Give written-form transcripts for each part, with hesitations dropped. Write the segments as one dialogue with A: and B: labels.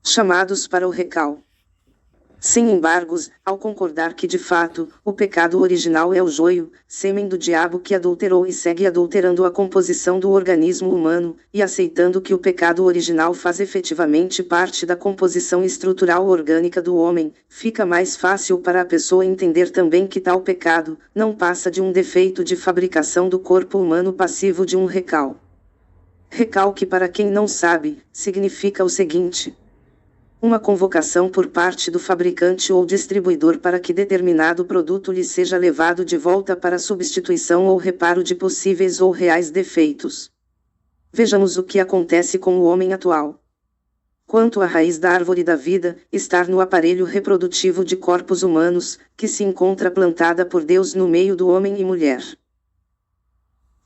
A: chamados para o recal. Sem embargos, ao concordar que de fato, o pecado original é o joio, sêmen do diabo que adulterou e segue adulterando a composição do organismo humano, e aceitando que o pecado original faz efetivamente parte da composição estrutural orgânica do homem, fica mais fácil para a pessoa entender também que tal pecado, não passa de um defeito de fabricação do corpo humano passivo de um recal. Recal que, para quem não sabe, significa o seguinte: uma convocação por parte do fabricante ou distribuidor para que determinado produto lhe seja levado de volta para substituição ou reparo de possíveis ou reais defeitos. Vejamos o que acontece com o homem atual. Quanto à raiz da árvore da vida, estar no aparelho reprodutivo de corpos humanos, que se encontra plantada por Deus no meio do homem e mulher.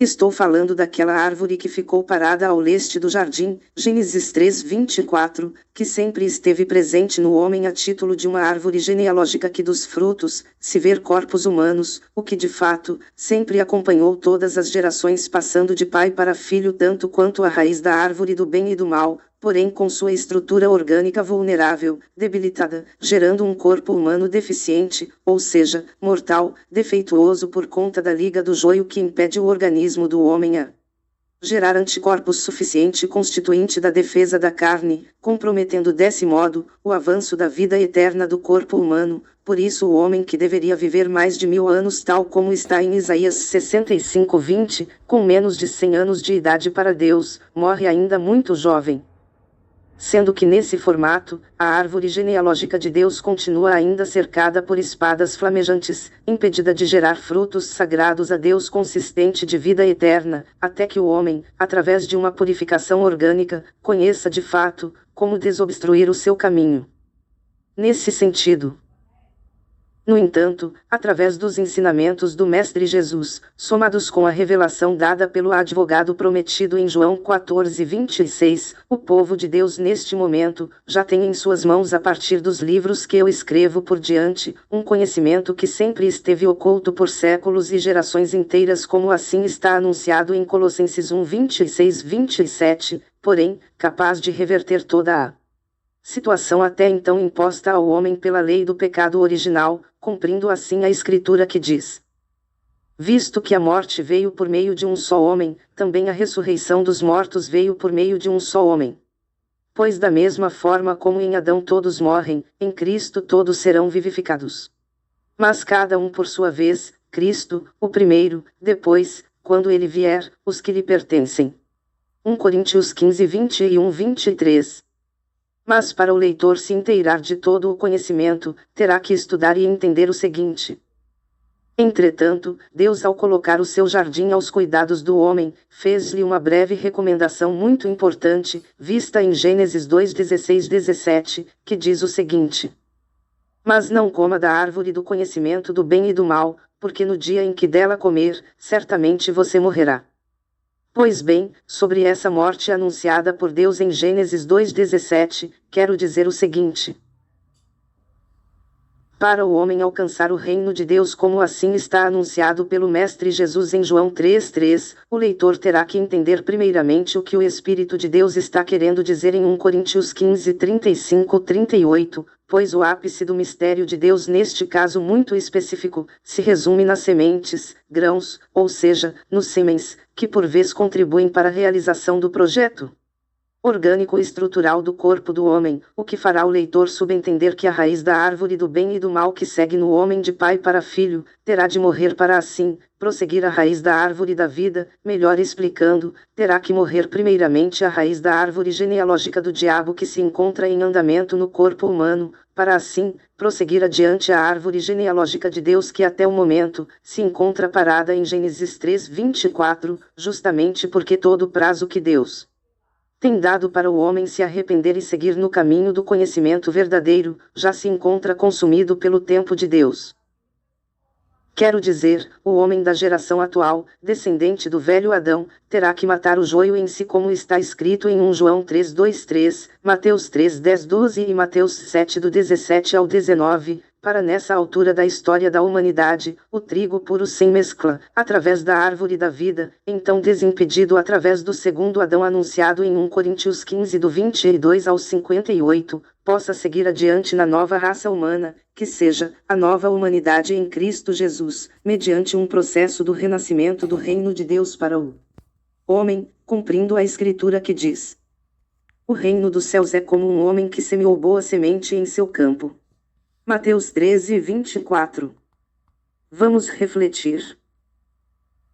A: Estou falando daquela árvore que ficou parada ao leste do jardim, Gênesis 3:24, que sempre esteve presente no homem a título de uma árvore genealógica que dos frutos, se ver corpos humanos, o que de fato, sempre acompanhou todas as gerações passando de pai para filho tanto quanto a raiz da árvore do bem e do mal, porém com sua estrutura orgânica vulnerável, debilitada, gerando um corpo humano deficiente, ou seja, mortal, defeituoso por conta da liga do joio que impede o organismo do homem a gerar anticorpos suficiente constituinte da defesa da carne, comprometendo desse modo, o avanço da vida eterna do corpo humano. Por isso o homem que deveria viver mais de 1000 anos tal como está em Isaías 65:20, com menos de 100 anos de idade para Deus, morre ainda muito jovem. Sendo que nesse formato, a árvore genealógica de Deus continua ainda cercada por espadas flamejantes, impedida de gerar frutos sagrados a Deus consistente de vida eterna, até que o homem, através de uma purificação orgânica, conheça de fato, como desobstruir o seu caminho. Nesse sentido, no entanto, através dos ensinamentos do Mestre Jesus, somados com a revelação dada pelo advogado prometido em João 14:26, o povo de Deus neste momento, já tem em suas mãos a partir dos livros que eu escrevo por diante, um conhecimento que sempre esteve oculto por séculos e gerações inteiras como assim está anunciado em Colossenses 1:26-27, porém, capaz de reverter toda a situação até então imposta ao homem pela lei do pecado original, cumprindo assim a escritura que diz: visto que a morte veio por meio de um só homem, também a ressurreição dos mortos veio por meio de um só homem. Pois da mesma forma como em Adão todos morrem, em Cristo todos serão vivificados. Mas cada um por sua vez, Cristo, o primeiro, depois, quando ele vier, os que lhe pertencem. 1 Coríntios 15:21-23. Mas para o leitor se inteirar de todo o conhecimento, terá que estudar e entender o seguinte. Entretanto, Deus ao colocar o seu jardim aos cuidados do homem, fez-lhe uma breve recomendação muito importante, vista em Gênesis 2:16-17, que diz o seguinte: mas não coma da árvore do conhecimento do bem e do mal, porque no dia em que dela comer, certamente você morrerá. Pois bem, sobre essa morte anunciada por Deus em Gênesis 2:17, quero dizer o seguinte. Para o homem alcançar o reino de Deus como assim está anunciado pelo Mestre Jesus em João 3:3, o leitor terá que entender primeiramente o que o Espírito de Deus está querendo dizer em 1 Coríntios 15:35-38, pois o ápice do mistério de Deus neste caso muito específico, se resume nas sementes, grãos, ou seja, nos sêmens, que por vez contribuem para a realização do projeto orgânico e estrutural do corpo do homem, o que fará o leitor subentender que a raiz da árvore do bem e do mal que segue no homem de pai para filho, terá de morrer para assim, prosseguir a raiz da árvore da vida, melhor explicando, terá que morrer primeiramente a raiz da árvore genealógica do diabo que se encontra em andamento no corpo humano, para assim, prosseguir adiante a árvore genealógica de Deus que até o momento, se encontra parada em Gênesis 3:24, justamente porque todo o prazo que Deus tem dado para o homem se arrepender e seguir no caminho do conhecimento verdadeiro, já se encontra consumido pelo tempo de Deus. Quero dizer, o homem da geração atual, descendente do velho Adão, terá que matar o joio em si como está escrito em 1 João 3:2-3, Mateus 3:10-12 e Mateus 7:17-19, para nessa altura da história da humanidade, o trigo puro sem mescla, através da árvore da vida, então desimpedido através do segundo Adão anunciado em 1 Coríntios 15 do 22 ao 58, possa seguir adiante na nova raça humana, que seja, a nova humanidade em Cristo Jesus, mediante um processo do renascimento do reino de Deus para o homem, cumprindo a escritura que diz: o reino dos céus é como um homem que semeou boa semente em seu campo. Mateus 13, 24. Vamos refletir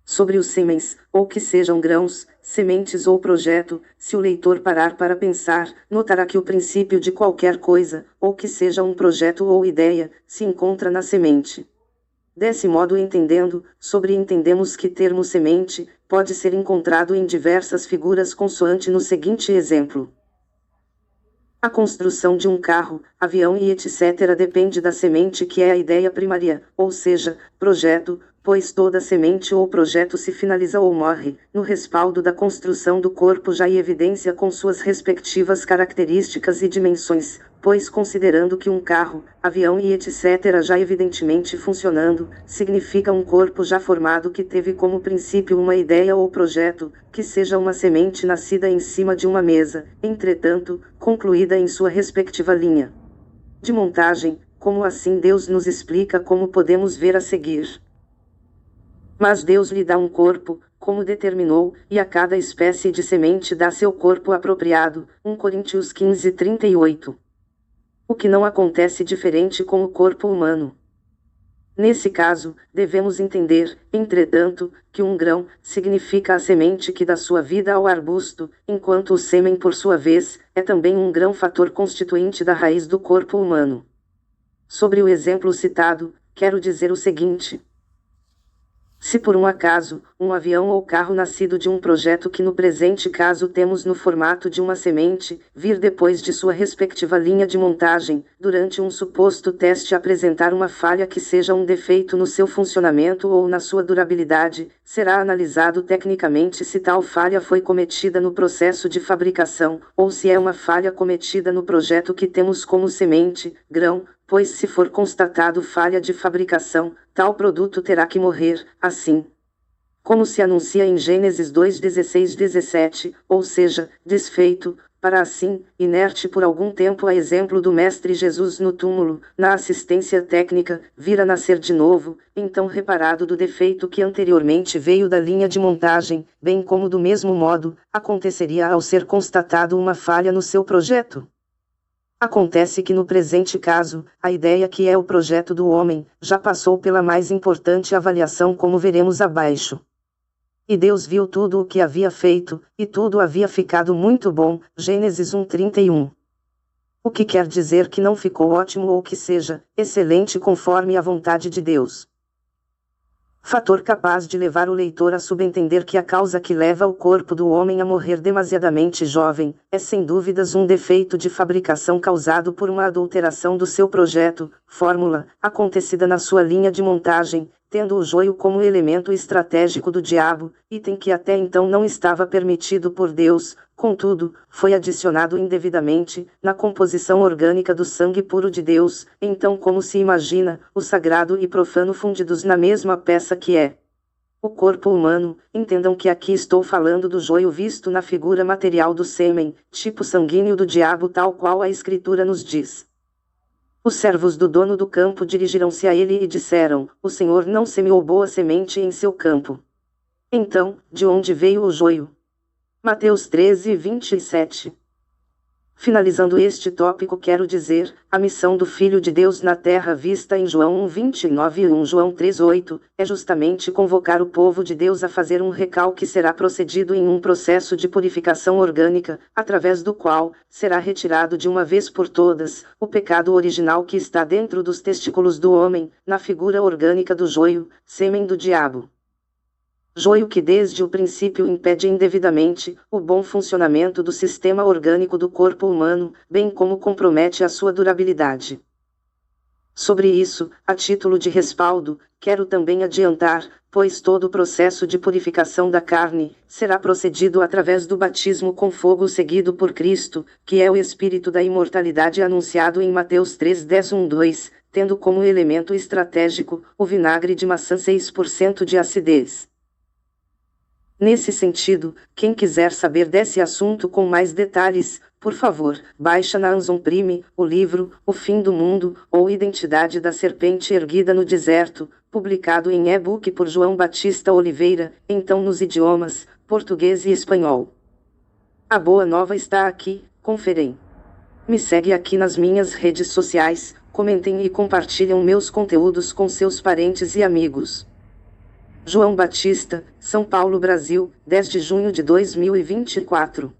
A: sobre os semens, ou que sejam grãos, sementes ou projeto. Se o leitor parar para pensar, notará que o princípio de qualquer coisa, ou que seja um projeto ou ideia, se encontra na semente. Desse modo, entendemos que termo semente pode ser encontrado em diversas figuras consoante no seguinte exemplo. A construção de um carro, avião e etc. depende da semente que é a ideia primária, ou seja, projeto, pois toda semente ou projeto se finaliza ou morre, no respaldo da construção do corpo já em evidência com suas respectivas características e dimensões, pois considerando que um carro, avião e etc. já evidentemente funcionando, significa um corpo já formado que teve como princípio uma ideia ou projeto, que seja uma semente nascida em cima de uma mesa, entretanto, concluída em sua respectiva linha de montagem, como assim Deus nos explica como podemos ver a seguir. Mas Deus lhe dá um corpo, como determinou, e a cada espécie de semente dá seu corpo apropriado, 1 Coríntios 15, 38. O que não acontece diferente com o corpo humano. Nesse caso, devemos entender, entretanto, que um grão significa a semente que dá sua vida ao arbusto, enquanto o sêmen, por sua vez, é também um grão fator constituinte da raiz do corpo humano. Sobre o exemplo citado, quero dizer o seguinte. Se por um acaso, um avião ou carro nascido de um projeto que no presente caso temos no formato de uma semente, vir depois de sua respectiva linha de montagem, durante um suposto teste apresentar uma falha que seja um defeito no seu funcionamento ou na sua durabilidade, será analisado tecnicamente se tal falha foi cometida no processo de fabricação, ou se é uma falha cometida no projeto que temos como semente, grão, pois se for constatado falha de fabricação, tal produto terá que morrer, assim como se anuncia em Gênesis 2, 16, 17, ou seja, desfeito, para assim, inerte por algum tempo a exemplo do Mestre Jesus no túmulo, na assistência técnica, vir a nascer de novo, então reparado do defeito que anteriormente veio da linha de montagem, bem como do mesmo modo, aconteceria ao ser constatado uma falha no seu projeto. Acontece que no presente caso, a ideia que é o projeto do homem, já passou pela mais importante avaliação como veremos abaixo. E Deus viu tudo o que havia feito, e tudo havia ficado muito bom, Gênesis 1:31. O que quer dizer que não ficou ótimo ou que seja, excelente conforme a vontade de Deus. Fator capaz de levar o leitor a subentender que a causa que leva o corpo do homem a morrer demasiadamente jovem, é sem dúvidas um defeito de fabricação causado por uma adulteração do seu projeto, fórmula, acontecida na sua linha de montagem, tendo o joio como elemento estratégico do diabo, item que até então não estava permitido por Deus, contudo, foi adicionado indevidamente, na composição orgânica do sangue puro de Deus, então como se imagina, o sagrado e profano fundidos na mesma peça que é o corpo humano. Entendam que aqui estou falando do joio visto na figura material do sêmen, tipo sanguíneo do diabo tal qual a Escritura nos diz. Os servos do dono do campo dirigiram-se a ele e disseram, o Senhor não semeou boa semente em seu campo. Então, de onde veio o joio? Mateus 13, 27. Finalizando este tópico, quero dizer, a missão do Filho de Deus na terra vista em João 1:29 e 1 João 3:8, é justamente convocar o povo de Deus a fazer um recalque que será procedido em um processo de purificação orgânica, através do qual, será retirado de uma vez por todas, o pecado original que está dentro dos testículos do homem, na figura orgânica do joio, sêmen do diabo. Joio que desde o princípio impede indevidamente o bom funcionamento do sistema orgânico do corpo humano, bem como compromete a sua durabilidade. Sobre isso, a título de respaldo, quero também adiantar, pois todo o processo de purificação da carne será procedido através do batismo com fogo seguido por Cristo, que é o Espírito da imortalidade anunciado em Mateus 3:10-1-2, tendo como elemento estratégico o vinagre de maçã 6% de acidez. Nesse sentido, quem quiser saber desse assunto com mais detalhes, por favor, baixa na Amazon Prime o livro O Fim do Mundo, ou Identidade da Serpente Erguida no Deserto, publicado em e-book por João Batista Oliveira, então nos idiomas português e espanhol. A boa nova está aqui, conferem. Me segue aqui nas minhas redes sociais, comentem e compartilhem meus conteúdos com seus parentes e amigos. João Batista, São Paulo, Brasil, 10 de junho de 2024.